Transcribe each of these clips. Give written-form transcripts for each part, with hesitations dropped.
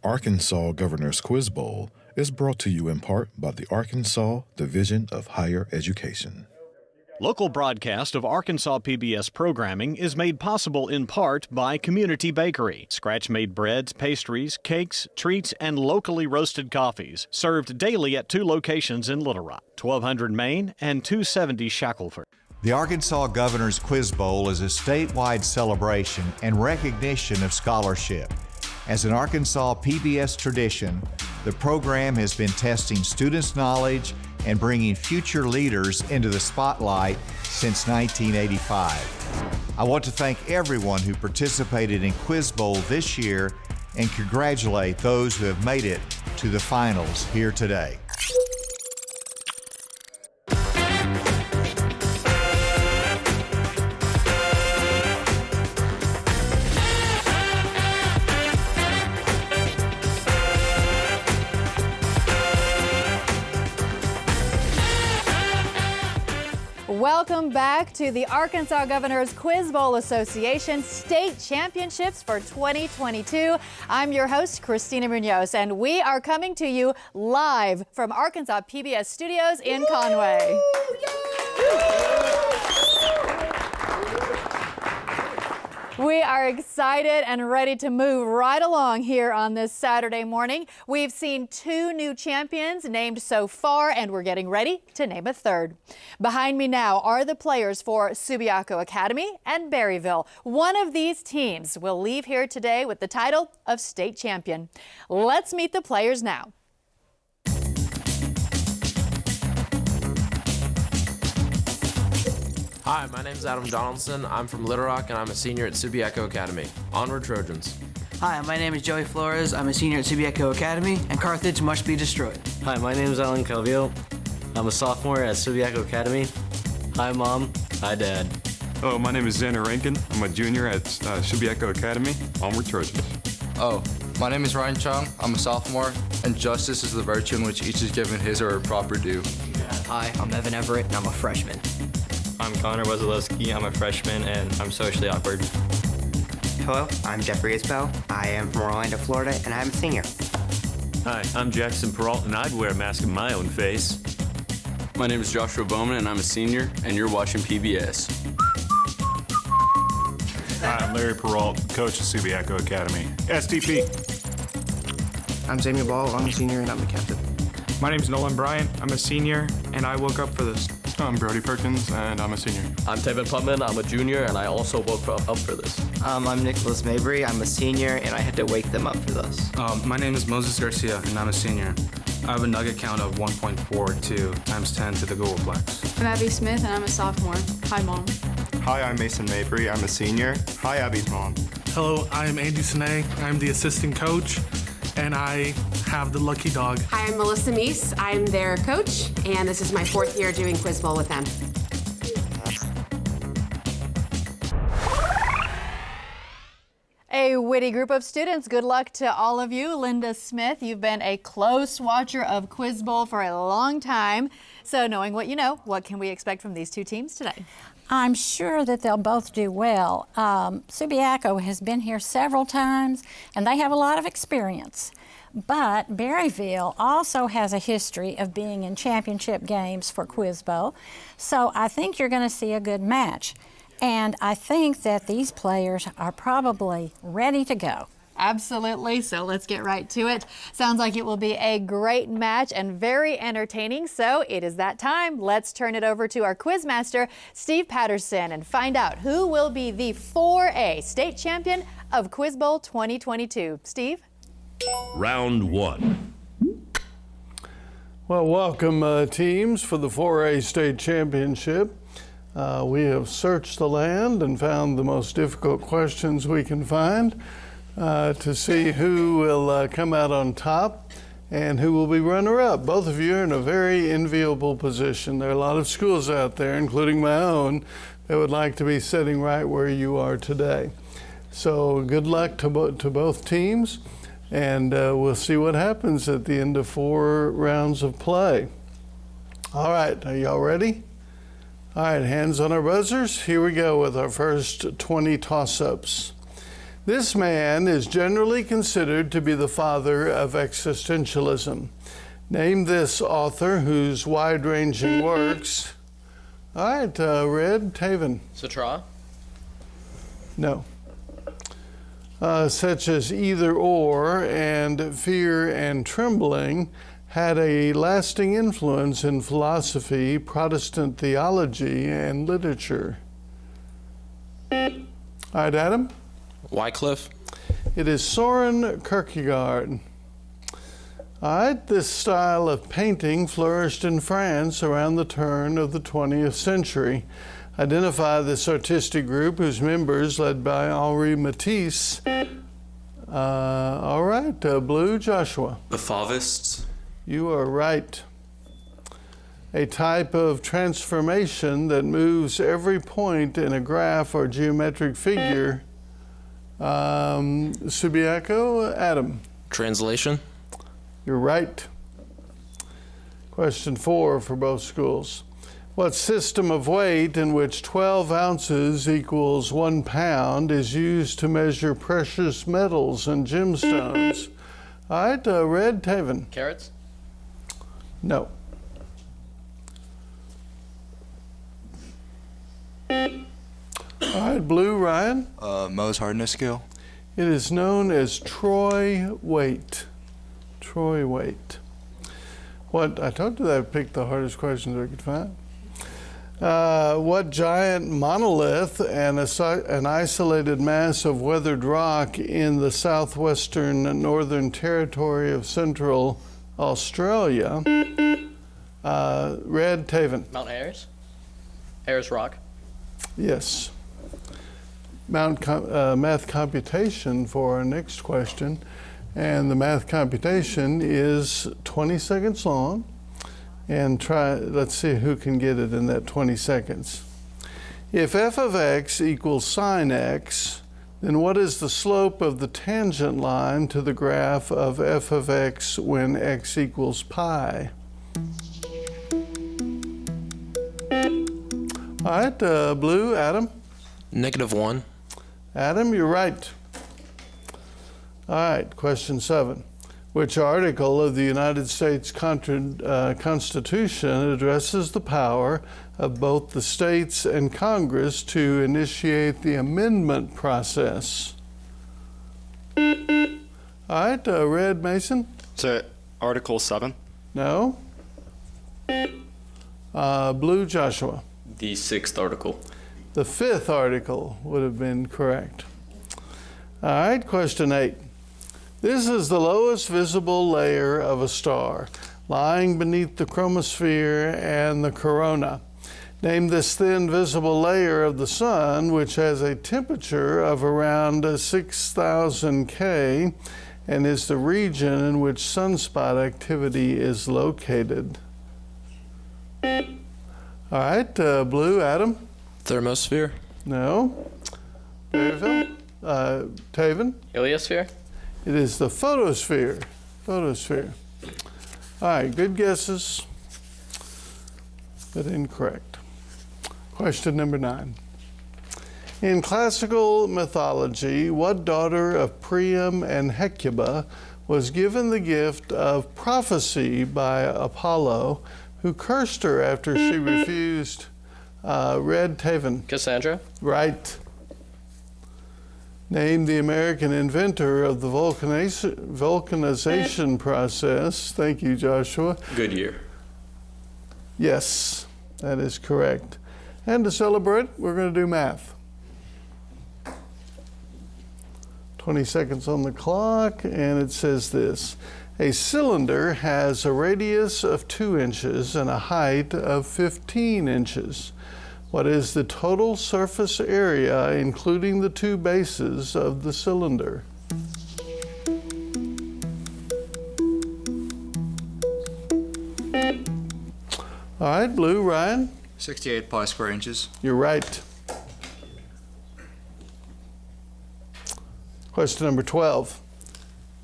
Arkansas Governor's Quiz Bowl is brought to you in part by the Arkansas Division of Higher Education. Local broadcast of Arkansas PBS programming is made possible in part by Community Bakery. Scratch-made breads, pastries, cakes, treats, and locally roasted coffees. Served daily at 2 locations in Little Rock, 1200 Main and 270 Shackelford. The Arkansas Governor's Quiz Bowl is a statewide celebration and recognition of scholarship. As an Arkansas PBS tradition, the program has been testing students' knowledge and bringing future leaders into the spotlight since 1985. I want to thank everyone who participated in Quiz Bowl this year and congratulate those who have made it to the finals here today. Welcome back to the Arkansas Governor's Quiz Bowl Association State Championships for 2022. I'm your host, Christina Munoz, and we are coming to you live from Arkansas PBS Studios in Conway. We are excited and ready to move right along here on this Saturday morning. We've seen 2 new champions named so far, and we're getting ready to name a third. Behind me now are the players for Subiaco Academy and Berryville. One of these teams will leave here today with the title of state champion. Let's meet the players now. Hi, my name is Adam Donaldson. I'm from Little Rock and I'm a senior at Subiaco Academy. Onward Trojans. Hi, my name is Joey Flores. I'm a senior at Subiaco Academy, and Carthage must be destroyed. Hi, my name is Alan Calvillo. I'm a sophomore at Subiaco Academy. Hi, Mom. Hi, Dad. Hello, my name is Xander Rankin. I'm a junior at Subiaco Academy. Onward Trojans. Oh, my name is Ryan Chung. I'm a sophomore, and justice is the virtue in which each is given his or her proper due. Hi, I'm Evan Everett, and I'm a freshman. I'm Connor Wesolowski. I'm a freshman, and I'm socially awkward. Hello, I'm Jeffrey Isbell. I am from Orlando, Florida, and I'm a senior. Hi, I'm Jackson Peralta, and I'd wear a mask in my own face. My name is Joshua Bowman, and I'm a senior, and you're watching PBS. Hi, I'm Larry Peralta, coach at Subiaco Academy. STP. I'm Samuel Ball. I'm a senior, and I'm the captain. My name is Nolan Bryant. I'm a senior, and I woke up for this. I'm Brody Perkins, and I'm a senior. I'm Tevin Putman. I'm a junior, and I also woke up for this. I'm Nicholas Mabry. I'm a senior, and I had to wake them up for this. My name is Moses Garcia, and I'm a senior. I have a nugget count of 1.42 times 10 to the Googleplex. I'm Abby Smith, and I'm a sophomore. Hi, Mom. Hi, I'm Mason Mabry. I'm a senior. Hi, Abby's mom. Hello, I'm Andy Sine. I'm the assistant coach, and I have the lucky dog. Hi, I'm Melissa Meese. I'm their coach, and this is my 4th year doing Quiz Bowl with them. A witty group of students. Good luck to all of you. Linda Smith, you've been a close watcher of Quiz Bowl for a long time. So knowing what you know, what can we expect from these 2 teams today? I'm sure that they'll both do well. Subiaco has been here several times, and they have a lot of experience. But Berryville also has a history of being in championship games for Quiz Bowl. So I think you're going to see a good match. And I think that these players are probably ready to go. Absolutely. So let's get right to it. Sounds like it will be a great match and very entertaining. So it is that time. Let's turn it over to our quiz master, Steve Patterson, and find out who will be the 4A state champion of Quiz Bowl 2022. Steve? Round 1. Well, welcome teams for the 4A state championship. We have searched the land and found the most difficult questions we can find to see who will come out on top and who will be runner-up. Both of you are in a very enviable position. There are a lot of schools out there, including my own, that would like to be sitting right where you are today. So good luck to both teams, and we'll see what happens at the end of 4 rounds of play. All right, are y'all ready? All right, hands on our buzzers. Here we go with our first 20 toss-ups. This man is generally considered to be the father of existentialism. Name this author whose wide-ranging works. All right, Red, Taven. Sartre? No. Such as Either Or and Fear and Trembling had a lasting influence in philosophy, Protestant theology, and literature. All right, Adam? Wycliffe? It is Soren Kierkegaard. All right, this style of painting flourished in France around the turn of the 20th century. Identify this artistic group whose members, led by Henri Matisse. All right, Blue, Joshua. The Fauvists. You are right. A type of transformation that moves every point in a graph or geometric figure. Subiaco, Adam. Translation? You're right. Question 4 for both schools. What system of weight in which 12 ounces equals 1 pound is used to measure precious metals and gemstones? All right, Red, Taven. Carrots? No. All right, Blue, Ryan. Mohs hardness scale. It is known as Troy weight. Troy weight. What, I told you that I picked the hardest questions I could find. What giant monolith and an isolated mass of weathered rock in the southwestern Northern Territory of Central Australia? Red, Taven. Mount Ayers? Ayers Rock? Yes. Math computation for our next question. And the math computation is 20 seconds long. And let's see who can get it in that 20 seconds. If f of x equals sine x, then what is the slope of the tangent line to the graph of f of x when x equals pi? All right, Blue, Adam. -1. Adam, you're right. All right, question 7. Which article of the United States Constitution addresses the power of both the states and Congress to initiate the amendment process? All right, Red, Mason. So, Article 7? No. Blue, Joshua. The 6th article. The 5th article would have been correct. All right, question 8. This is the lowest visible layer of a star, lying beneath the chromosphere and the corona. Name this thin visible layer of the sun, which has a temperature of around 6,000 K and is the region in which sunspot activity is located. All right, Blue, Adam. Thermosphere? No. Berryville? Taven? Heliosphere? It is the photosphere. Photosphere. All right, good guesses, but incorrect. Question number 9. In classical mythology, what daughter of Priam and Hecuba was given the gift of prophecy by Apollo, who cursed her after she refused? Red, Taven. Cassandra? Right. Name the American inventor of the vulcanization process. Thank you, Joshua. Goodyear. Yes, that is correct. And to celebrate, we're going to do math. 20 seconds on the clock, and it says this. A cylinder has a radius of 2 inches and a height of 15 inches. What is the total surface area, including the 2 bases of the cylinder? All right, Blue, Ryan? 68 pi square inches. You're right. Question number 12.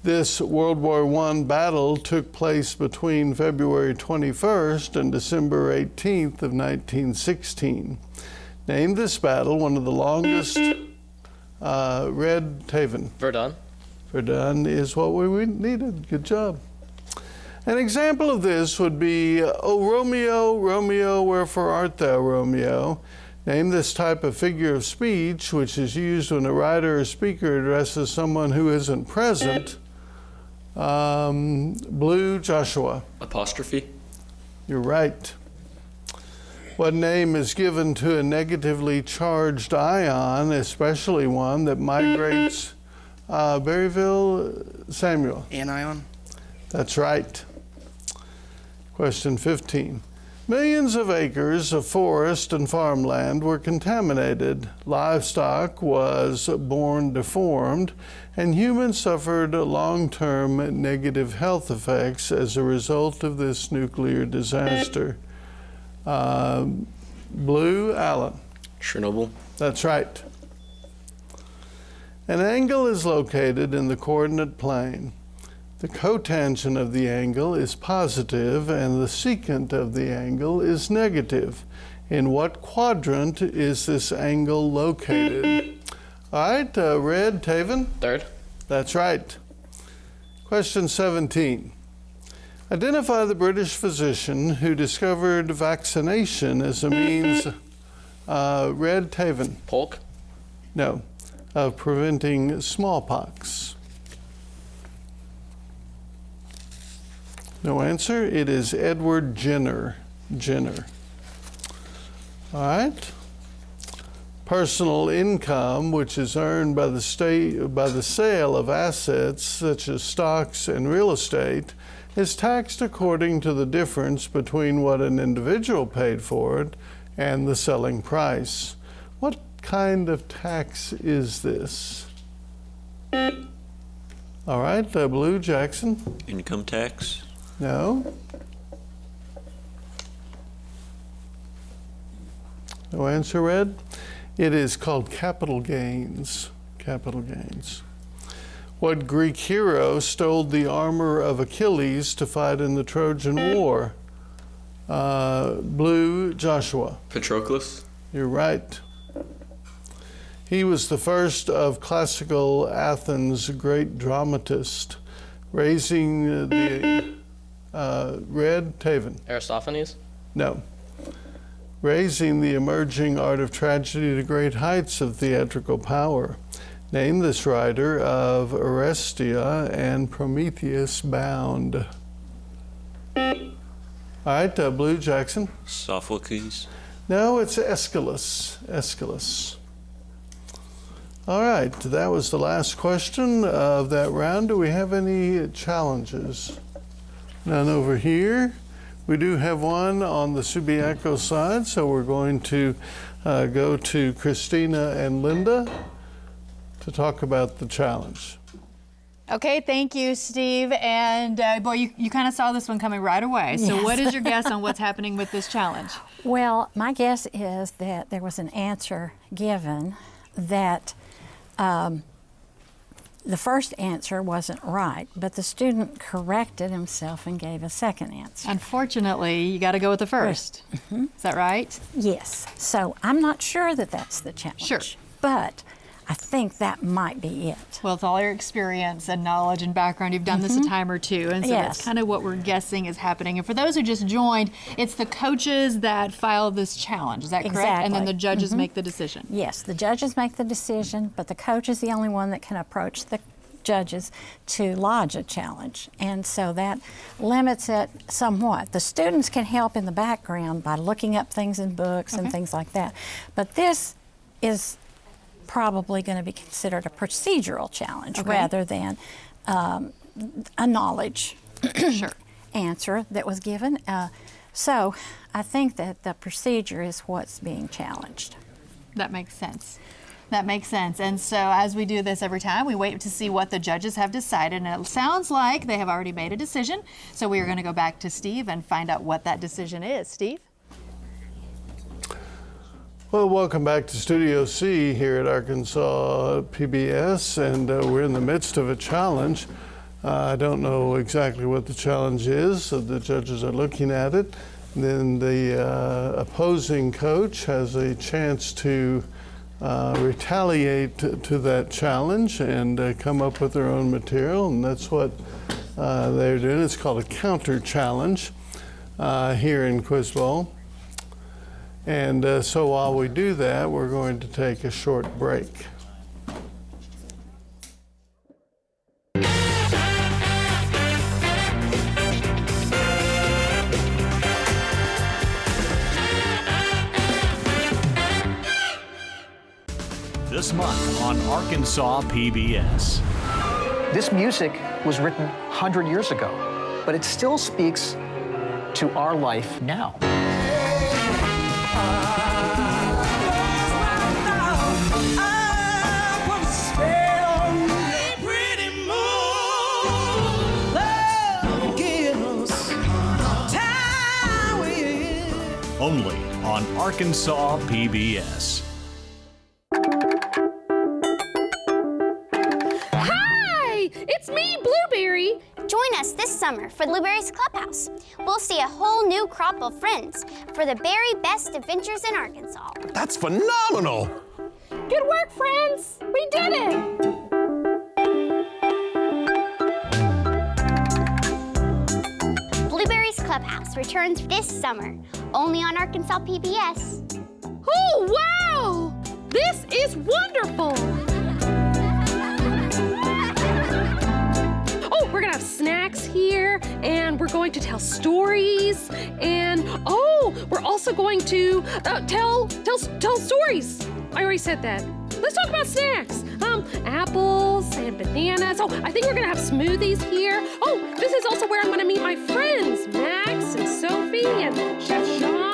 This World War I battle took place between February 21st and December 18th of 1916. Name this battle one of the longest Red Taven. Verdun. Verdun is what we needed. Good job. An example of this would be, "O Romeo, Romeo, wherefore art thou, Romeo?" Name this type of figure of speech which is used when a writer or speaker addresses someone who isn't present. Blue, Joshua. Apostrophe. You're right. What name is given to a negatively charged ion, especially one that migrates? Berryville, Samuel. Anion. That's right. Question 15. Millions of acres of forest and farmland were contaminated. Livestock was born deformed, and humans suffered long-term negative health effects as a result of this nuclear disaster. Blue, Allen. Chernobyl. That's right. An angle is located in the coordinate plane. The cotangent of the angle is positive and the secant of the angle is negative. In what quadrant is this angle located? All right, Red, Taven? Third. That's right. Question 17. Identify the British physician who discovered vaccination as a means, Red, Taven? Polk. No, of preventing smallpox. No answer. It is Edward Jenner. Jenner. All right. Personal income, which is earned by the state by the sale of assets such as stocks and real estate, is taxed according to the difference between what an individual paid for it and the selling price. What kind of tax is this? All right, Blue, Jackson. Income tax. No. No answer, Red. It is called capital gains. Capital gains. What Greek hero stole the armor of Achilles to fight in the Trojan War? Blue, Joshua. Patroclus. You're right. He was the first of classical Athens' great dramatist, raising the Red, Taven. Aristophanes. No. Raising the emerging art of tragedy to great heights of theatrical power. Name this writer of Orestia and Prometheus Bound. All right, Blue, Jackson. Sophocles. No, it's Aeschylus. Aeschylus. All right, that was the last question of that round. Do we have any challenges? None over here. We do have one on the Subiaco side, so we're going to go to Christina and Linda to talk about the challenge. Okay, thank you, Steve. And boy, you kind of saw this one coming right away. So Yes. what is your guess on what's happening with this challenge? Well, my guess is that there was an answer given that the first answer wasn't right, but the student corrected himself and gave a second answer. Unfortunately, you got to go with the first. Mm-hmm. Is that right? Yes. So I'm not sure that that's the challenge. Sure. But I think that might be it. Well, it's all your experience and knowledge and background. You've done this a time or two, and so that's Yes. kind of what we're guessing is happening. And for those who just joined, it's the coaches that file this challenge. Is that correct? And then the judges make the decision. Yes, the judges make the decision, but the coach is the only one that can approach the judges to lodge a challenge. And so that limits it somewhat. The students can help in the background by looking up things in books and things like that. But this is probably going to be considered a procedural challenge rather than a knowledge answer that was given. So I think that the procedure is what's being challenged. That makes sense. That makes sense. And so as we do this every time, we wait to see what the judges have decided. And it sounds like they have already made a decision. So we are going to go back to Steve and find out what that decision is. Steve? Well, welcome back to Studio C here at Arkansas PBS, and we're in the midst of a challenge. I don't know exactly what the challenge is, so the judges are looking at it. Then the opposing coach has a chance to retaliate to that challenge and come up with their own material, and that's what they're doing. It's called a counter challenge here in Quiz Bowl. And so while we do that, we're going to take a short break. This month on Arkansas PBS. This music was written 100 years ago, but it still speaks to our life now. Only on Arkansas PBS. Hi! It's me, Blueberry! Join us this summer for Blueberry's Clubhouse. We'll see a whole new crop of friends for the very best adventures in Arkansas. That's phenomenal! Good work, friends! We did it! Blueberry's Clubhouse returns this summer, only on Arkansas PBS. Oh, wow! This is wonderful! Oh, we're gonna have snacks here, and we're going to tell stories, and oh, we're also going to tell stories. I already said that. Let's talk about snacks. Apples and bananas. Oh, I think we're gonna have smoothies here. Oh, this is also where I'm gonna meet my friends, Max and Sophie and Chef Sean.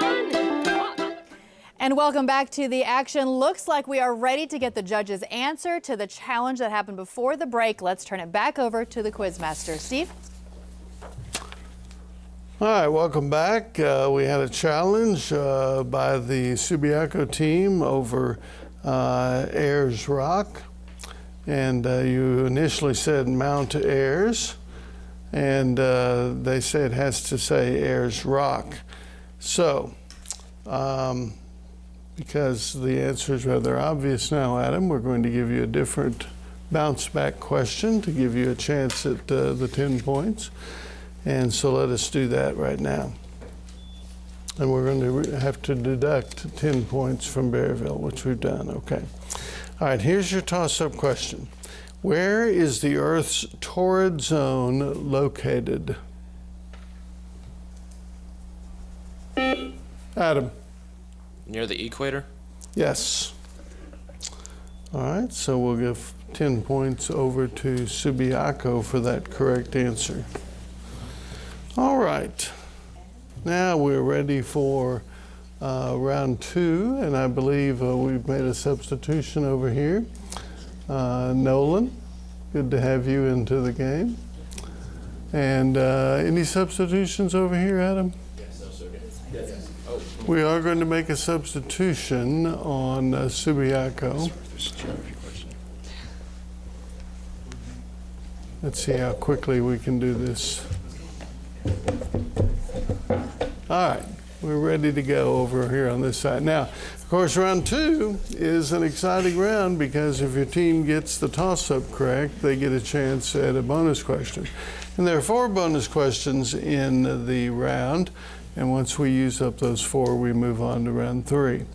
And welcome back to the action. Looks like we are ready to get the judges' answer to the challenge that happened before the break. Let's turn it back over to the Quizmaster. Steve? All right, welcome back. We had a challenge by the Subiaco team over Ayers Rock. And you initially said Mount Ayers, and they say it has to say Ayers Rock. So, because the answer is rather obvious now, Adam, we're going to give you a different bounce back question to give you a chance at the 10 points. And so let us do that right now. And we're going to have to deduct 10 points from Berryville, which we've done. Okay. All right, here's your toss-up question. Where is the Earth's torrid zone located? Adam. Near the equator? Yes. All right, so we'll give 10 points over to Subiaco for that correct answer. All right. Now we're ready for round 2, and I believe we've made a substitution over here. Nolan, good to have you into the game. And any substitutions over here, Adam? Yes, no, sir. Yes. Oh. We are going to make a substitution on Subiaco. Let's see how quickly we can do this. All right, we're ready to go over here on this side. Now, of course, round 2 is an exciting round because if your team gets the toss-up correct, they get a chance at a bonus question. And there are 4 bonus questions in the round, and once we use up those 4, we move on to round 3.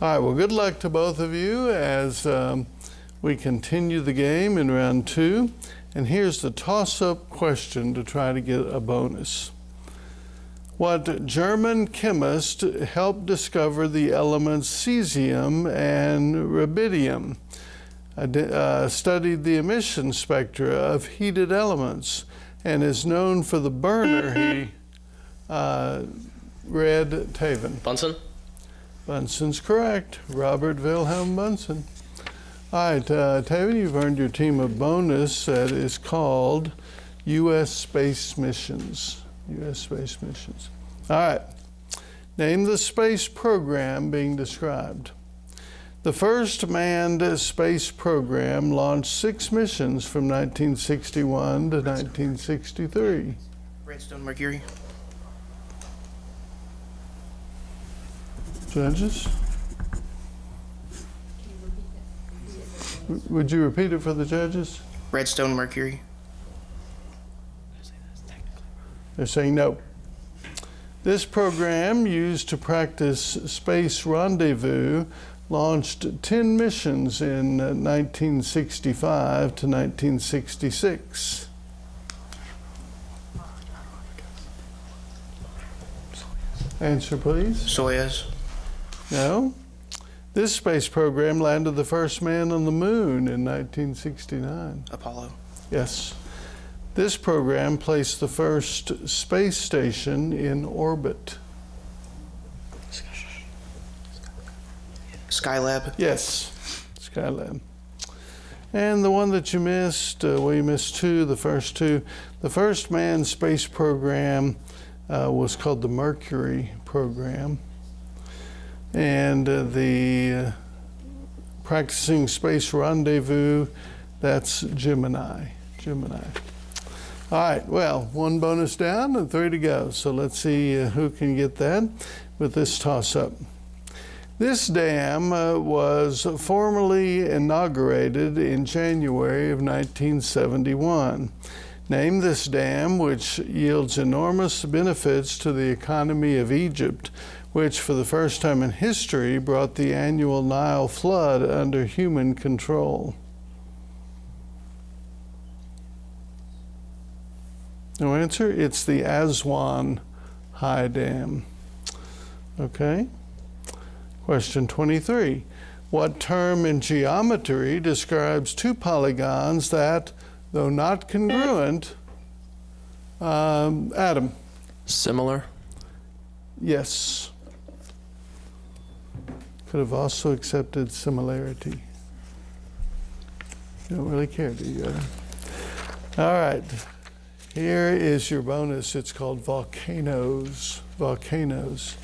All right, well, good luck to both of you as we continue the game in round 2. And here's the toss-up question to try to get a bonus. What German chemist helped discover the elements cesium and rubidium? Studied the emission spectra of heated elements and is known for the burner he read Taven. Bunsen? Bunsen's correct. Robert Wilhelm Bunsen. All right, Taven, you've earned your team a bonus that is called U.S. Space Missions. U.S. Space Missions. All right. Name the space program being described. The first manned space program launched 6 missions from 1961 to 1963. Redstone Mercury. Judges? Would you repeat it for the judges? Redstone Mercury. They're saying no. This program, used to practice space rendezvous, launched 10 missions in 1965 to 1966. Answer, please. Soyuz. No. This space program landed the first man on the moon in 1969. Apollo. Yes. This program placed the first space station in orbit. Skylab. Yes, Skylab. And the one that you missed, well, you missed two, the first two. The first manned space program was called the Mercury program. And the practicing space rendezvous, that's Gemini. All right, well, one bonus down and 3 to go. So let's see who can get that with this toss-up. This dam was formally inaugurated in January of 1971. Name this dam, which yields enormous benefits to the economy of Egypt, which for the first time in history brought the annual Nile flood under human control. No answer? It's the Aswan High Dam. Okay. Question 23. What term in geometry describes two polygons that, though not congruent, Adam? Similar? Yes. Could have also accepted similarity. You don't really care, do you? All right. Here is your bonus. It's called volcanoes. Volcanoes.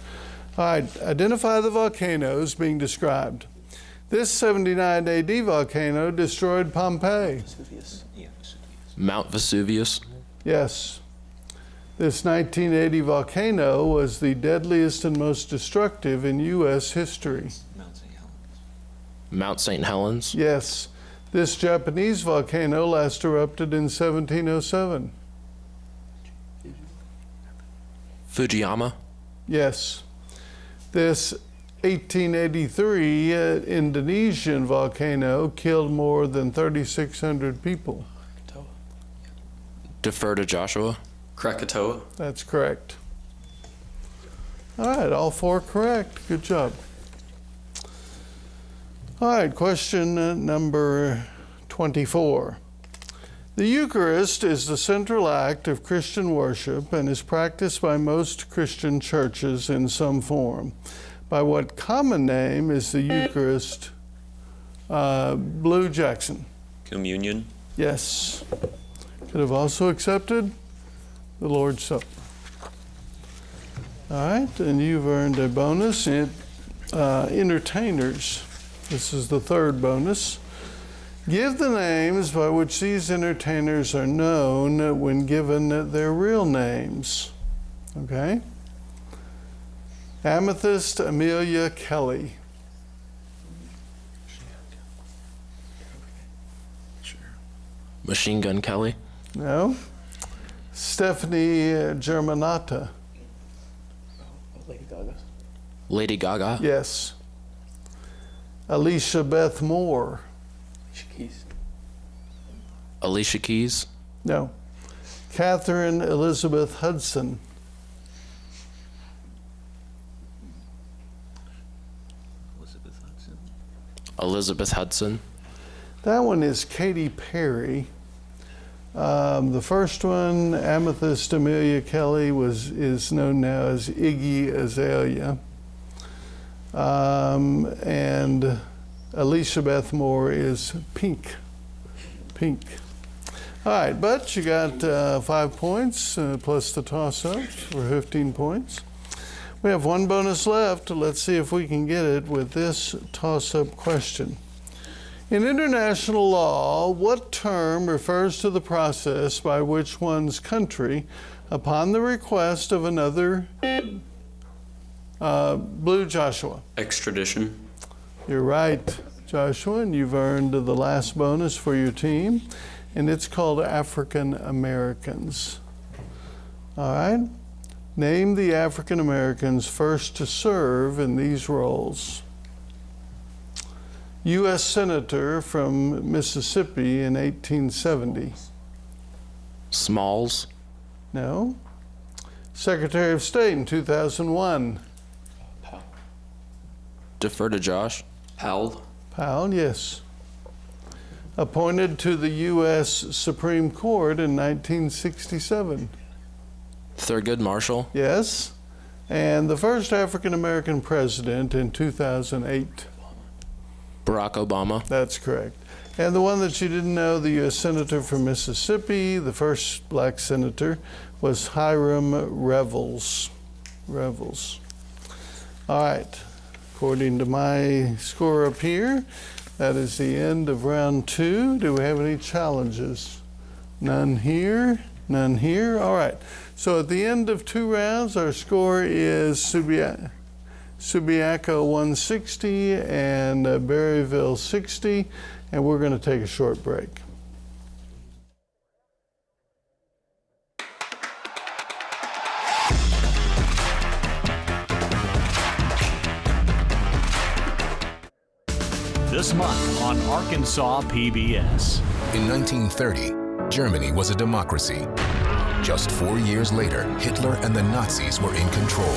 All right, identify the volcanoes being described. This 79 AD volcano destroyed Pompeii. Mount Vesuvius? Yes. This 1980 volcano was the deadliest and most destructive in U.S. history. Mount St. Helens? Yes. This Japanese volcano last erupted in 1707. Fujiyama? Yes. This 1883 Indonesian volcano killed more than 3,600 people. Defer to Joshua? Krakatoa? That's correct. All right, all 4 correct. Good job. All right, question number 24. The Eucharist is the central act of Christian worship and is practiced by most Christian churches in some form. By what common name is the Eucharist? Blue Jackson. Communion. Yes. Could have also accepted the Lord's Supper. All right, and you've earned a bonus in entertainers. This is the 3rd bonus. Give the names by which these entertainers are known when given their real names. Okay? Amethyst Amelia Kelly. Machine Gun Kelly? No. Stephanie Germanata. Lady Gaga. Lady Gaga? Yes. Alicia Beth Moore. Alicia Keys? No. Catherine Elizabeth Hudson. Elizabeth Hudson? That one is Katy Perry. The first one, Amethyst Amelia Kelly, is known now as Iggy Azalea. And Alicia Beth Moore is Pink. Pink. All right, but you got 5 points plus the toss-ups for 15 points. We have 1 bonus left. Let's see if we can get it with this toss-up question. In international law, what term refers to the process by which one's country, upon the request of another, Blue Joshua? Extradition. You're right. Joshua, and you've earned the last bonus for your team, and it's called African Americans. All right? Name the African Americans first to serve in these roles. U.S. Senator from Mississippi in 1870. Smalls. No. Secretary of State in 2001. Defer to Josh. Powell. Powell, yes. Appointed to the U.S. Supreme Court in 1967. Thurgood Marshall. Yes. And the first African American president in 2008. Barack Obama. That's correct. And the one that you didn't know, the U.S. Senator from Mississippi, the first black senator, was Hiram Revels. All right. According to my score up here, that is the end of round 2. Do we have any challenges? None here, none here. All right. So at the end of 2 rounds, our score is Subiaco 160 and Berryville 60, and we're going to take a short break. This month on Arkansas PBS. In 1930, Germany was a democracy. Just 4 years later, Hitler and the Nazis were in control.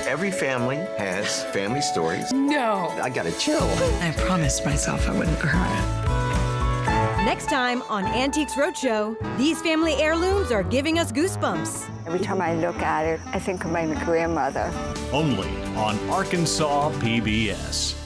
Every family has family stories. No. I got a chill. I promised myself I wouldn't cry. Next time on Antiques Roadshow, these family heirlooms are giving us goosebumps. Every time I look at it, I think of my grandmother. Only on Arkansas PBS.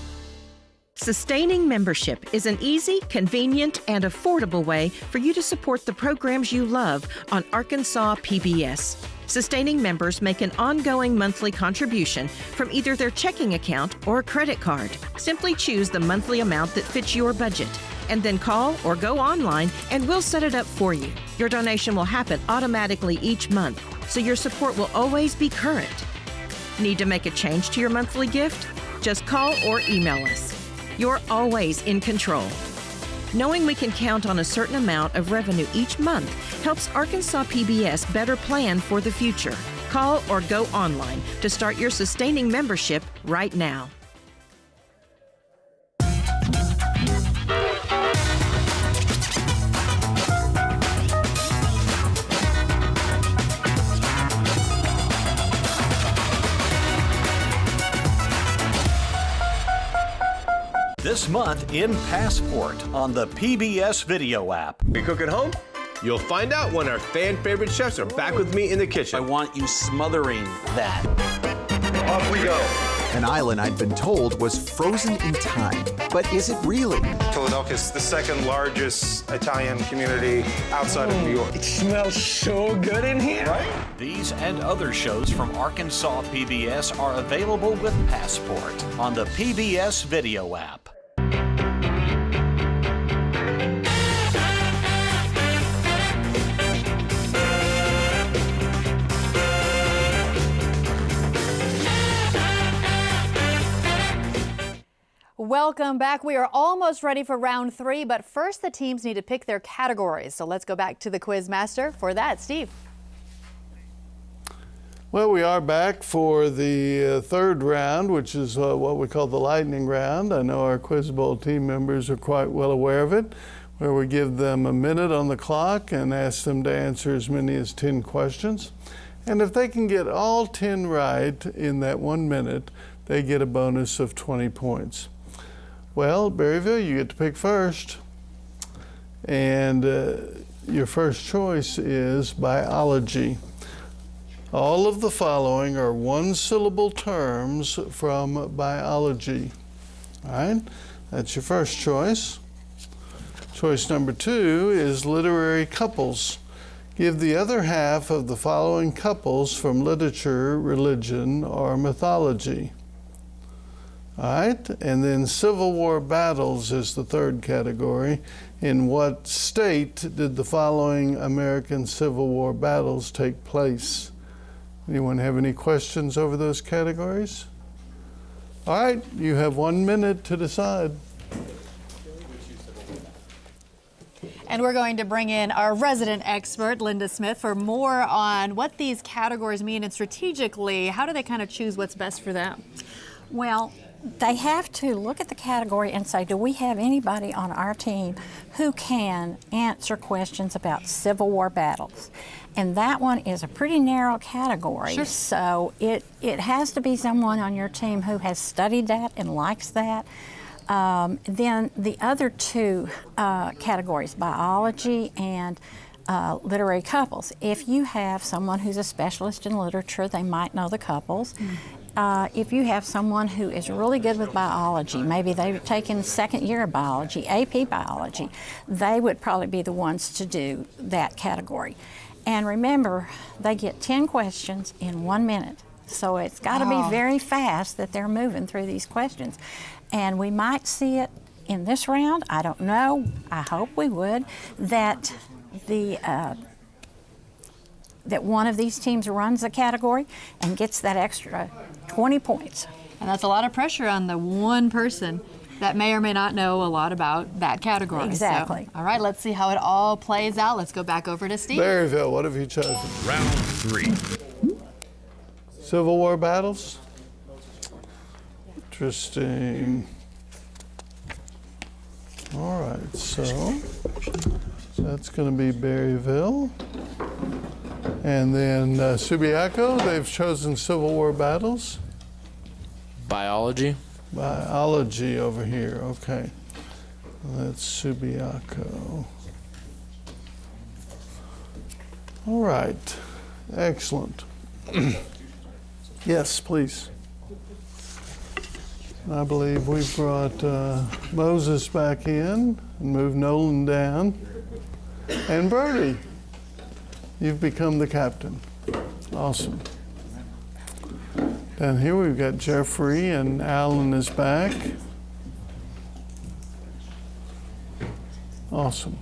Sustaining membership is an easy, convenient, and affordable way for you to support the programs you love on Arkansas PBS. Sustaining members make an ongoing monthly contribution from either their checking account or credit card. Simply choose the monthly amount that fits your budget, and then call or go online and we'll set it up for you. Your donation will happen automatically each month, so your support will always be current. Need to make a change to your monthly gift? Just call or email us. You're always in control. Knowing we can count on a certain amount of revenue each month helps Arkansas PBS better plan for the future. Call or go online to start your sustaining membership right now. This month in Passport on the PBS video app. We cook at home? You'll find out when our fan favorite chefs are back with me in the kitchen. I want you smothering that. Off we go. An island I'd been told was frozen in time. But is it really? Philadelphia is the second largest Italian community outside of New York. It smells so good in here. Right? These and other shows from Arkansas PBS are available with Passport on the PBS video app. Welcome back. We are almost ready for round 3, but first the teams need to pick their categories. So let's go back to the quiz master for that. Steve. Well, we are back for the third round, which is what we call the lightning round. I know our Quiz Bowl team members are quite well aware of it, where we give them a minute on the clock and ask them to answer as many as 10 questions. And if they can get all 10 right in that 1 minute, they get a bonus of 20 points. Well, Berryville, you get to pick first. And your first choice is biology. All of the following are one-syllable terms from biology. All right, that's your first choice. Choice number 2 is literary couples. Give the other half of the following couples from literature, religion, or mythology. All right, and then Civil War battles is the third category. In what state did the following American Civil War battles take place? Anyone have any questions over those categories? All right, you have 1 minute to decide. And we're going to bring in our resident expert, Linda Smith, for more on what these categories mean and strategically, how do they kind of choose what's best for them? Well, they have to look at the category and say, do we have anybody on our team who can answer questions about Civil War battles? And that one is a pretty narrow category. Sure. So it has to be someone on your team who has studied that and likes that. Then the other two categories, biology and literary couples. If you have someone who's a specialist in literature, they might know the couples. If you have someone who is really good with biology, maybe they've taken second year of biology, AP biology, they would probably be the ones to do that category. And remember, they get 10 questions in 1 minute. So it's got to be very fast that they're moving through these questions. And we might see it in this round, I don't know, I hope we would, that that one of these teams runs a category and gets that extra 20 points. And that's a lot of pressure on the one person that may or may not know a lot about that category. Exactly. So, all right, let's see how it all plays out. Let's go back over to Steve. Berryville, what have you chosen? Round 3. Civil War battles? Interesting. All right, so that's going to be Berryville. And then Subiaco, they've chosen Civil War battles. Biology. Biology over here, okay. That's Subiaco. All right, excellent. Yes, please. I believe we brought Moses back in and moved Nolan down. And Bertie, you've become the captain. Awesome. Down here we've got Jeffrey and Alan is back. Awesome.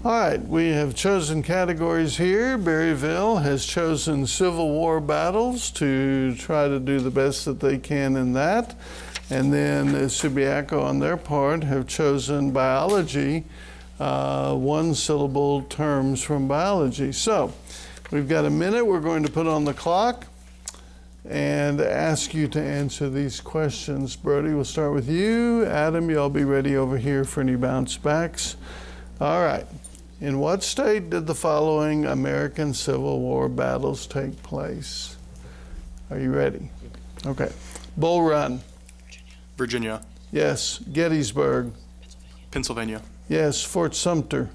All right, we have chosen categories here. Berryville has chosen Civil War battles to try to do the best that they can in that. And then Subiaco on their part have chosen biology, one-syllable terms from biology. So we've got a minute we're going to put on the clock and ask you to answer these questions. Brody, we'll start with you. Adam, y'all be ready over here for any bounce backs. All right. In what state did the following American Civil War battles take place? Are you ready? Okay. Bull Run. Virginia. Yes. Gettysburg. Pennsylvania. Yes. Fort Sumter.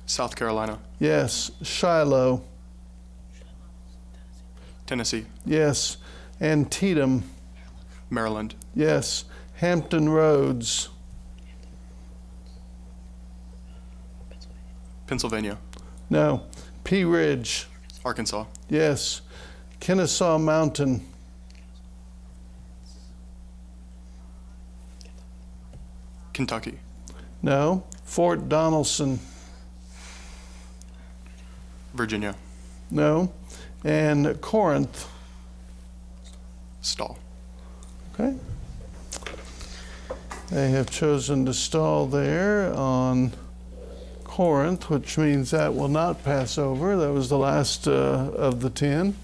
South Carolina. Yes. Shiloh. Tennessee. Yes. Antietam. Maryland. Yes. Hampton Roads. Pennsylvania. No. Pea Ridge. Arkansas. Yes. Kennesaw Mountain. Kentucky. No. Fort Donelson. Virginia. No. And Corinth. Stall. Okay. They have chosen to stall there on Corinth, which means that will not pass over. That was the last of the 10.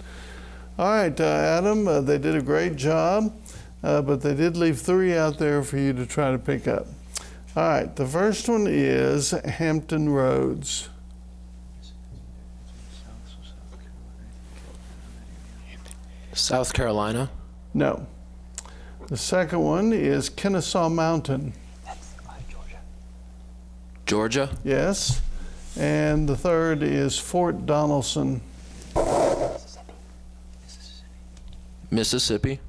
All right, Adam, they did a great job, but they did leave 3 out there for you to try to pick up. All right, the first one is Hampton Roads. South Carolina. No. The second one is Kennesaw Mountain. Georgia. Yes. And the third is Fort Donelson. Mississippi.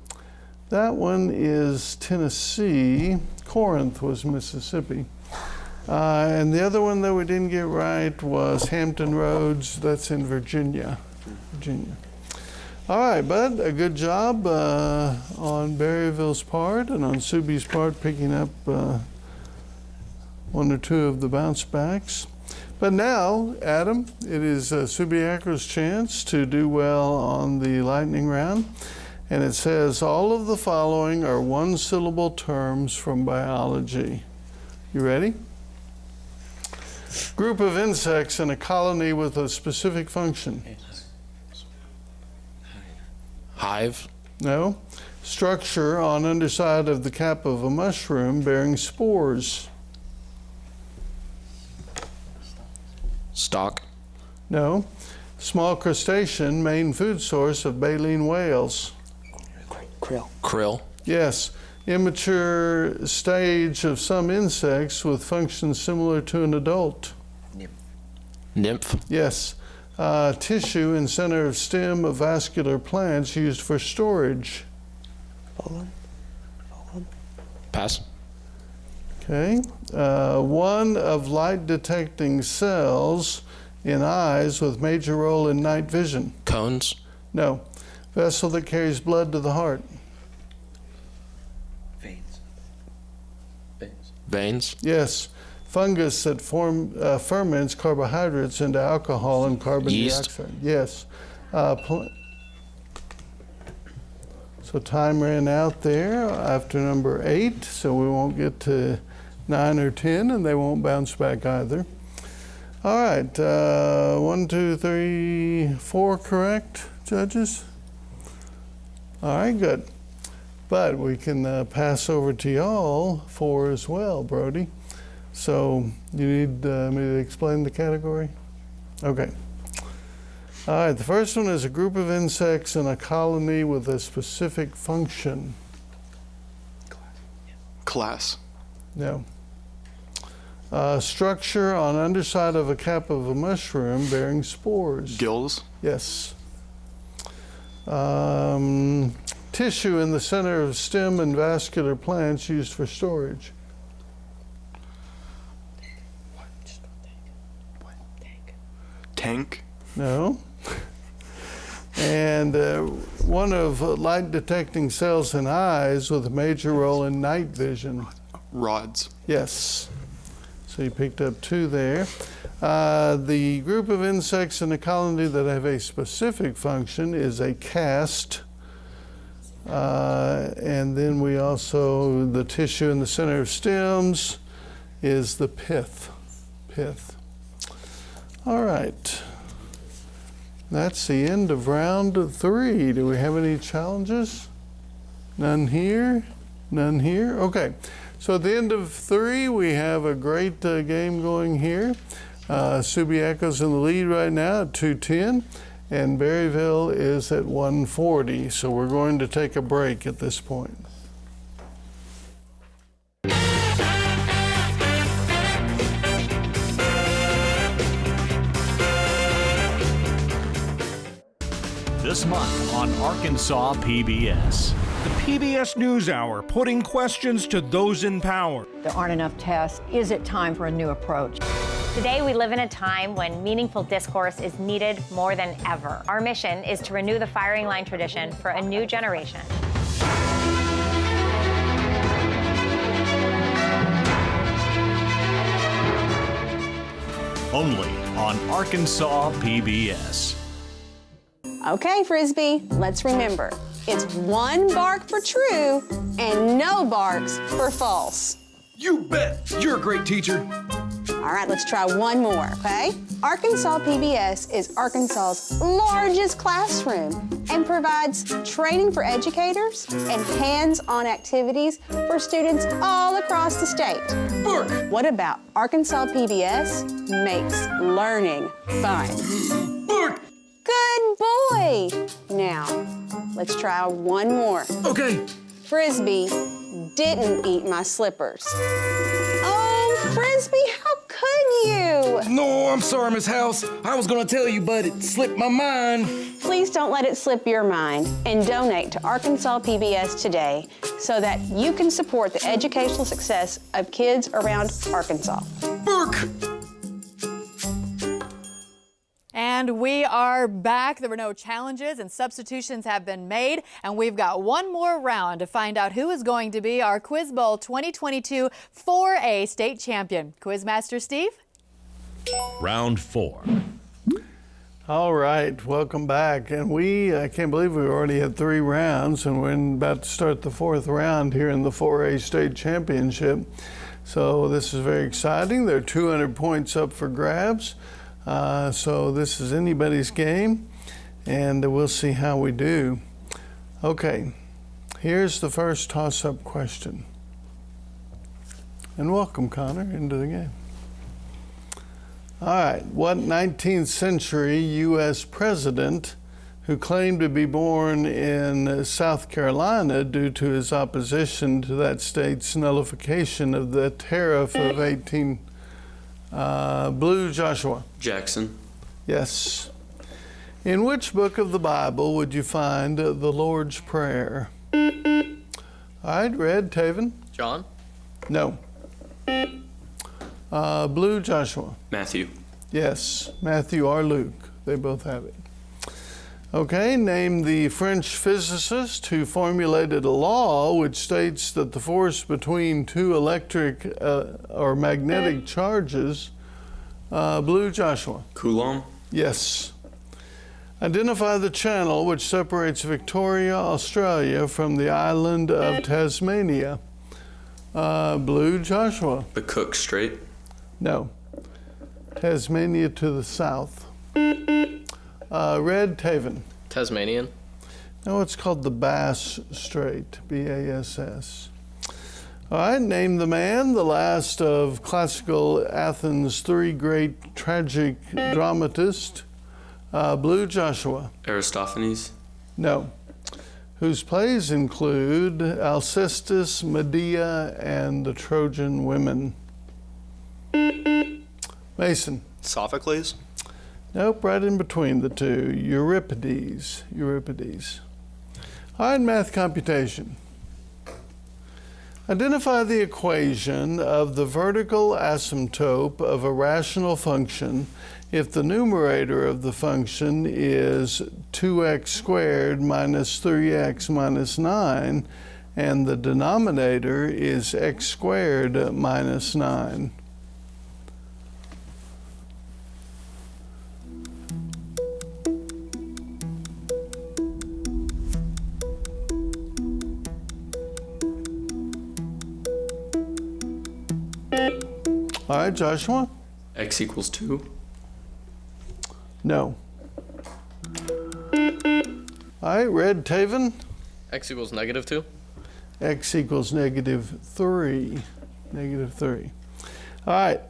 That one is Tennessee. Corinth was Mississippi. And the other one that we didn't get right was Hampton Roads. That's in Virginia. All right, bud, a good job on Berryville's part and on Subi's part, picking up 1 or 2 of the bounce backs. But now, Adam, it is Subiaco's chance to do well on the lightning round. And it says all of the following are one-syllable terms from biology. You ready? Group of insects in a colony with a specific function. Hive. No. Structure on underside of the cap of a mushroom bearing spores. Stalk. No. Small crustacean, main food source of baleen whales. Krill. Krill. Yes. Immature stage of some insects with functions similar to an adult. Nymph. Yes. Tissue in center of stem of vascular plants used for storage. Pass. Okay. One of light detecting cells in eyes with major role in night vision. Cones. No. Vessel that carries blood to the heart. Veins. Yes. Fungus that ferments carbohydrates into alcohol and carbon Yeast. dioxide. Yes. So time ran out there after number 8, so we won't get to 9 or 10, and they won't bounce back either. All right, 1, 2, 3, 4 correct, judges? All right, good. But we can pass over to y'all 4 as well, Brody. So you need me to explain the category? Okay. All right, the first one is a group of insects in a colony with a specific function. Class. No. Structure on underside of a cap of a mushroom bearing spores. Gills. Yes. Tissue in the center of stem and vascular plants used for storage. Tank. No. And one of light detecting cells in eyes with a major role in night vision. Rods. Yes. So you picked up 2 there. The group of insects in a colony that have a specific function is a caste. And then we also, the tissue in the center of stems is the pith. Pith. All right. That's the end of round 3. Do we have any challenges? None here? None here? Okay. So at the end of 3, we have a great game going here. Subiaco's in the lead right now at 210, and Berryville is at 140. So we're going to take a break at this point. This month on Arkansas PBS. The PBS NewsHour, putting questions to those in power. There aren't enough tests. Is it time for a new approach? Today, we live in a time when meaningful discourse is needed more than ever. Our mission is to renew the firing line tradition for a new generation. Only on Arkansas PBS. Okay, Frisbee, let's remember. It's 1 bark for true and no barks for false. You bet. You're a great teacher. All right, let's try one more, okay? Arkansas PBS is Arkansas's largest classroom and provides training for educators and hands-on activities for students all across the state. Bark! What about Arkansas PBS makes learning fun? Bark! Good boy! Now, let's try one more. Okay. Frisbee didn't eat my slippers. Oh, Frisbee, how could you? No, I'm sorry, Miss House. I was gonna tell you, but it slipped my mind. Please don't let it slip your mind and donate to Arkansas PBS today so that you can support the educational success of kids around Arkansas. Bark! And we are back. There were no challenges and substitutions have been made. And we've got one more round to find out who is going to be our Quiz Bowl 2022 4A state champion. Quizmaster Steve? Round 4. All right, welcome back. And I can't believe we already had 3 rounds, and we're about to start the 4th round here in the 4A state championship. So this is very exciting. There are 200 points up for grabs. So this is anybody's game, and we'll see how we do. Okay, here's the first toss-up question. And welcome, Connor, into the game. All right, what 19th century U.S. president who claimed to be born in South Carolina due to his opposition to that state's nullification of the tariff of 18... Blue Joshua. Jackson. Yes. In which book of the Bible would you find the Lord's Prayer? All right, Red, Taven. John. No. Blue Joshua. Matthew. Yes, Matthew or Luke. They both have it. Okay, name the French physicist who formulated a law which states that the force between 2 electric or magnetic charges. Blue Joshua. Coulomb. Yes. Identify the channel which separates Victoria, Australia from the island of Tasmania. Blue Joshua. The Cook Strait. No. Tasmania to the south. Red, Taven. Tasmanian. No, it's called the Bass Strait, B-A-S-S. All right, name the man, the last of classical Athens' 3 great tragic dramatists. Blue Joshua. Aristophanes. No. Whose plays include Alcestis, Medea, and the Trojan Women. Mason. Sophocles. Nope, right in between the two. Euripides. All right, math computation. Identify the equation of the vertical asymptote of a rational function if the numerator of the function is 2x squared minus 3x minus 9, and the denominator is x squared minus 9. All right, Joshua? X equals 2. No. All right, Red, Taven? X equals -2. X equals -3. -3. All right,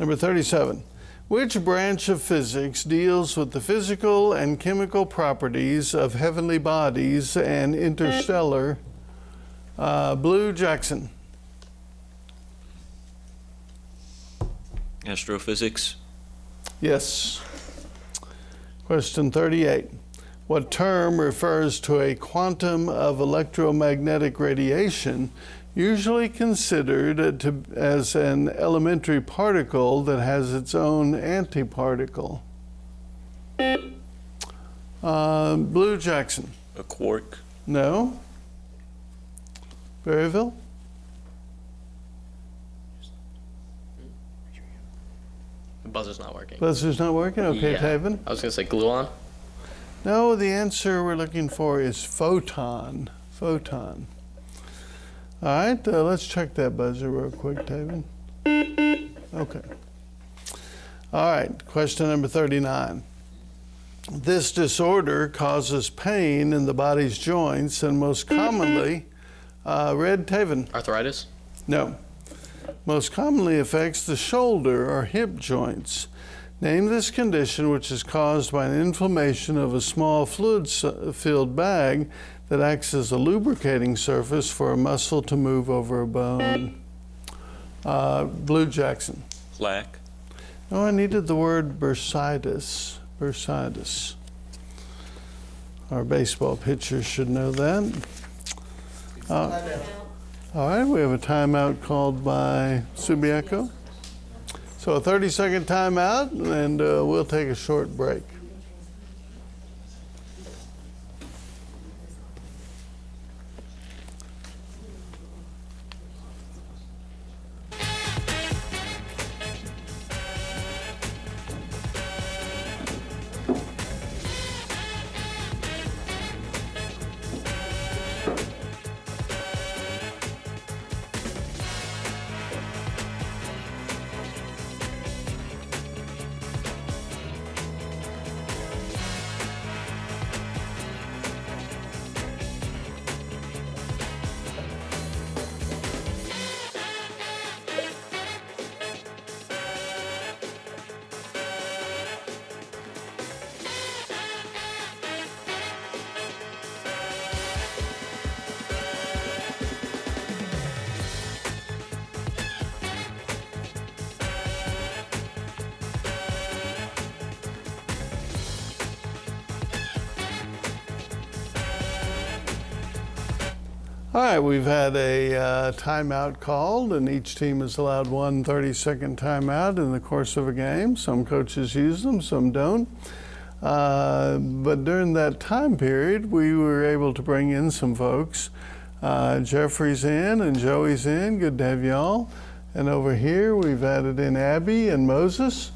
number 37. Which branch of physics deals with the physical and chemical properties of heavenly bodies and interstellar? Blue Jackson. Astrophysics. Yes. Question 38. What term refers to a quantum of electromagnetic radiation usually considered as an elementary particle that has its own antiparticle? Blue Jackson. A quark. No. Berryville? The buzzer's not working. Buzzer's not working? Okay, yeah. Taven? I was going to say gluon. No, the answer we're looking for is photon. Photon. All right, let's check that buzzer real quick, Taven. Okay. All right, question number 39. This disorder causes pain in the body's joints and most commonly, Red, Taven. Arthritis? No. Most commonly affects the shoulder or hip joints. Name this condition, which is caused by an inflammation of a small fluid-filled bag that acts as a lubricating surface for a muscle to move over a bone. Blue Jackson. Plaque. No, I needed the word bursitis. Bursitis. Our baseball pitchers should know that. All right, we have a timeout called by Subiaco. So a 30-second timeout, and we'll take a short break. All right, we've had a timeout called, and each team is allowed one 30-second timeout in the course of a game. Some coaches use them, some don't. But during that time period, we were able to bring in some folks. Jeffrey's in and Joey's in. Good to have y'all. And over here, we've added in Abby and Moses.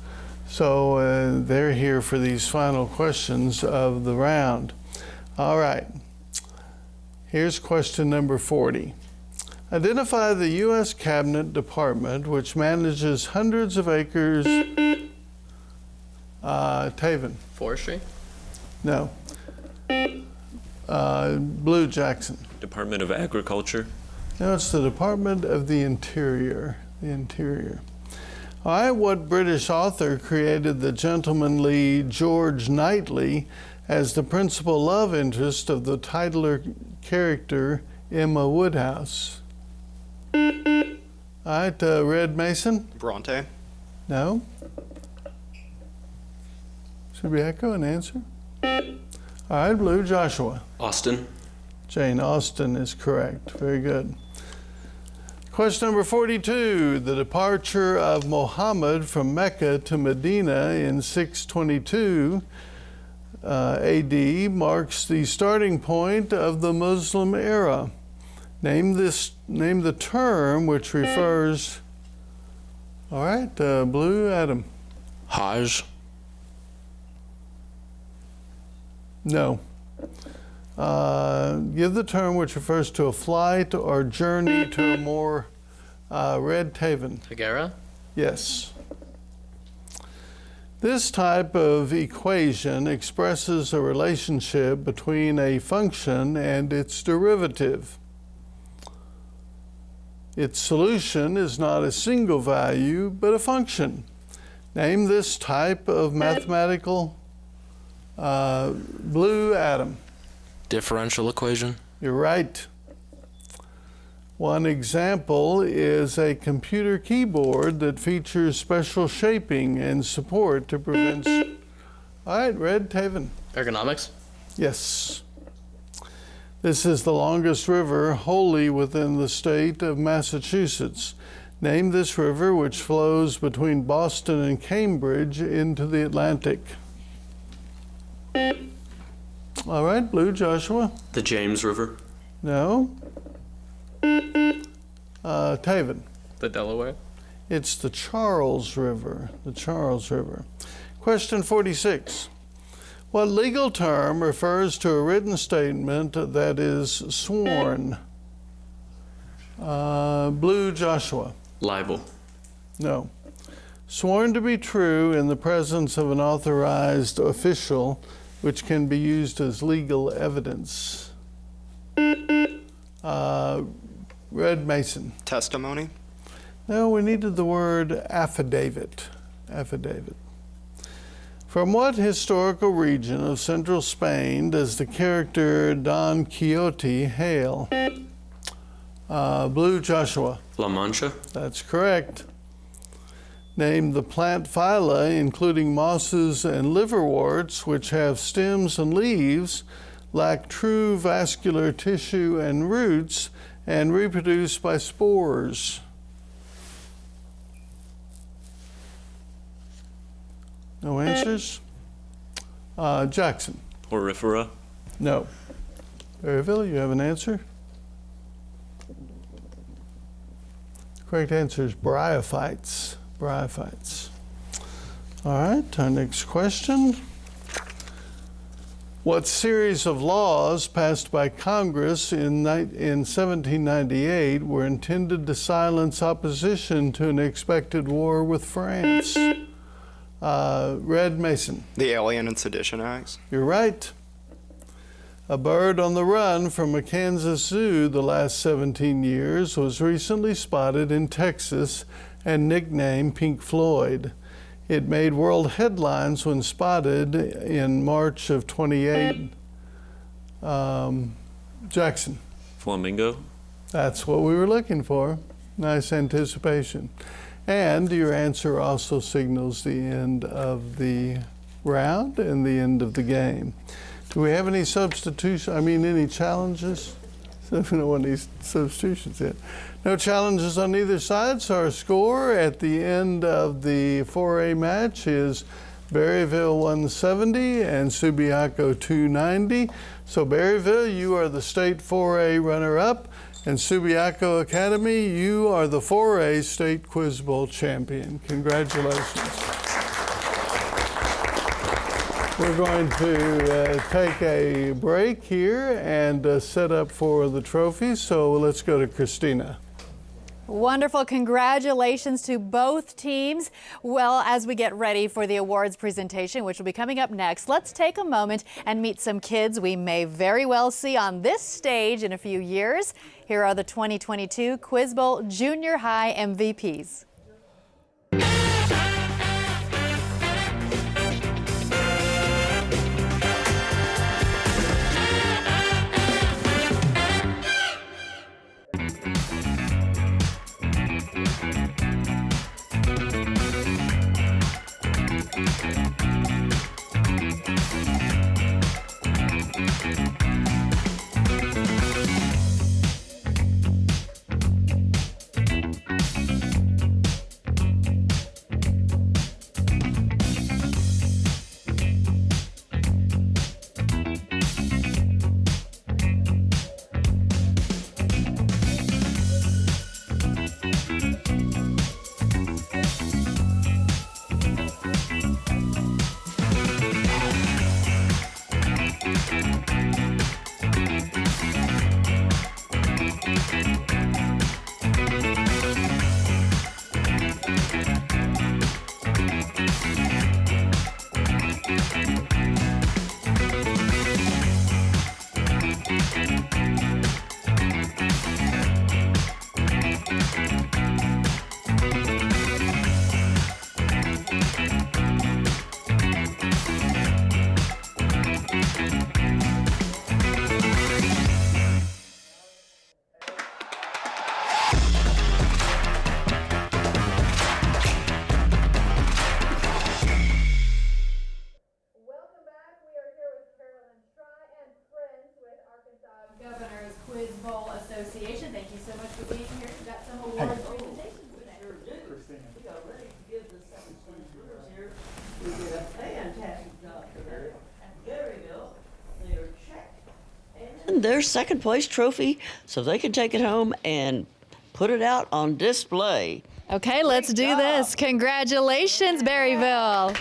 So they're here for these final questions of the round. All right. Here's question number 40. Identify the U.S. Cabinet Department which manages hundreds of acres. Taven. Forestry? No. Blue Jackson. Department of Agriculture? No, it's the Department of the Interior. The Interior. All right, what British author created the gentlemanly George Knightley as the principal love interest of the titular character Emma Woodhouse? All right, Red Mason? Bronte. No. Subiaco, an answer? All right, Blue Joshua. Austen. Jane Austen is correct. Very good. Question number 42. The departure of Muhammad from Mecca to Medina in 622 AD marks the starting point of the Muslim era. Name the term which refers. All right, Blue Adam. Hajj. No. Give the term which refers to a flight or journey to a more Red Taven. Hagera? Yes. This type of equation expresses a relationship between a function and its derivative. Its solution is not a single value, but a function. Name this type of mathematical. Blue Adam. Differential equation? You're right. One example is a computer keyboard that features special shaping and support to prevent. All right, Red Taven. Ergonomics? Yes. This is the longest river wholly within the state of Massachusetts. Name this river which flows between Boston and Cambridge into the Atlantic. All right, Blue Joshua. The James River? No. Taven. The Delaware? It's the Charles River. The Charles River. Question 46. What legal term refers to a written statement that is sworn? Blue Joshua. Libel. No. Sworn to be true in the presence of an authorized official, which can be used as legal evidence. Red Mason. Testimony. No, we needed the word affidavit. Affidavit. From what historical region of central Spain does the character Don Quixote hail? Blue Joshua. La Mancha. That's correct. Name the plant phyla, including mosses and liverworts, which have stems and leaves, lack true vascular tissue and roots, and reproduce by spores. No answers? Jackson. Porifera? No. Berryville, you have an answer? Correct answer is bryophytes. Bryophytes. All right, our next question. What series of laws passed by Congress in 1798 were intended to silence opposition to an expected war with France? Red Mason. The Alien and Sedition Acts. You're right. A bird on the run from a Kansas zoo the last 17 years was recently spotted in Texas and nicknamed Pink Floyd. It made world headlines when spotted in March of 28. Jackson. Flamingo? That's what we were looking for. Nice anticipation. And your answer also signals the end of the round and the end of the game. Do we have any any challenges? So we don't want these substitutions in. No challenges on either side, so our score at the end of the 4A match is Berryville 170 and Subiaco 290. So Berryville, you are the state 4A runner-up, and Subiaco Academy, you are the 4A state quiz bowl champion. Congratulations. We're going to take a break here and set up for the trophies. So let's go to Christina. Wonderful. Congratulations to both teams. Well, as we get ready for the awards presentation, which will be coming up next, let's take a moment and meet some kids we may very well see on this stage in a few years. Here are the 2022 Quiz Bowl Junior High MVPs. Quiz Bowl Association. Thank you so much for being here. We've got some awards presentations today. Sure do. We are ready to give the second place winners here. We did a fantastic job today at Berryville. They are checked. And their second place trophy, so they can take it home and put it out on display. Okay, let's do this. Congratulations, Berryville.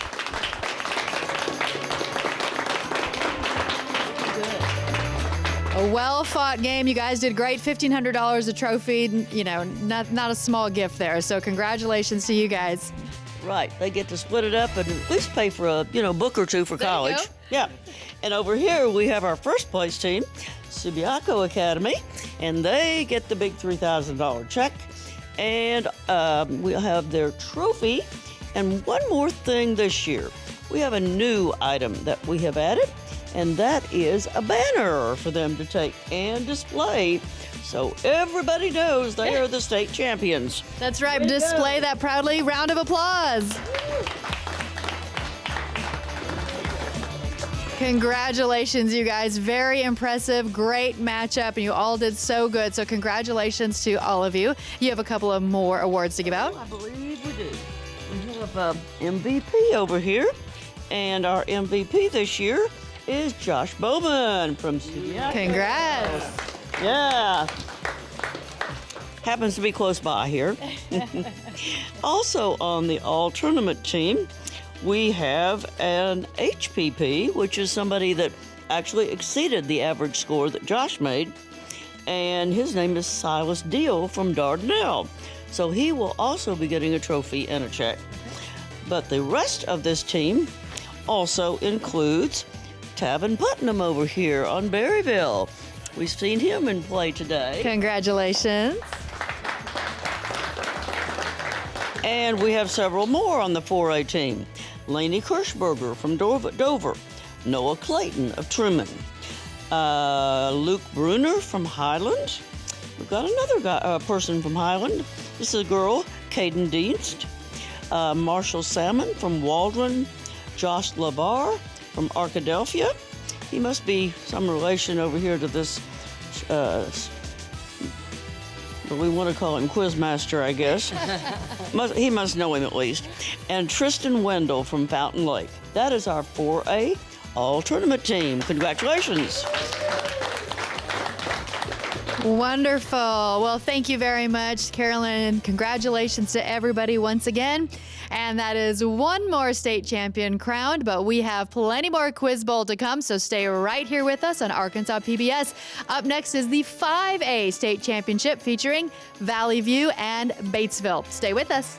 A well-fought game. You guys did great. $1,500 a trophy. You know, not a small gift there. So congratulations to you guys. Right. They get to split it up and at least pay for a book or two for college. Yeah. And over here we have our first place team, Subiaco Academy, and they get the big $3,000 check. And we'll have their trophy. And one more thing this year, we have a new item that we have added, and that is a banner for them to take and display so everybody knows they are the state champions. That's right. Display that proudly. Round of applause. Congratulations, you guys. Very impressive. Great matchup, and you all did so good. So congratulations to all of you. You have a couple of more awards to give out. I believe we do. We have MVP over here, and our MVP this year is Josh Bowman from Subiaco. Congrats. Yeah. Happens to be close by here. Also on the all-tournament team, we have an HPP, which is somebody that actually exceeded the average score that Josh made, and his name is Silas Deal from Dardanelle. So he will also be getting a trophy and a check. But the rest of this team also includes Tavin Putnam over here on Berryville. We've seen him in play today. Congratulations. And we have several more on the 4A team. Lainey Kirschberger from Dover, Noah Clayton of Truman, Luke Bruner from Highland. We've got another person from Highland. This is a girl, Caden Dienst, Marshall Salmon from Waldron, Josh LaBar from Arkadelphia. He must be some relation over here to this but we want to call him Quizmaster, I guess. He must know him at least. And Tristan Wendell from Fountain Lake. That is our 4A all-tournament team. Congratulations. Wonderful. Well, thank you very much, Carolyn. Congratulations to everybody once again. And that is one more state champion crowned, but we have plenty more Quiz Bowl to come, so stay right here with us on Arkansas PBS. Up next is the 5A state championship featuring Valley View and Batesville. Stay with us.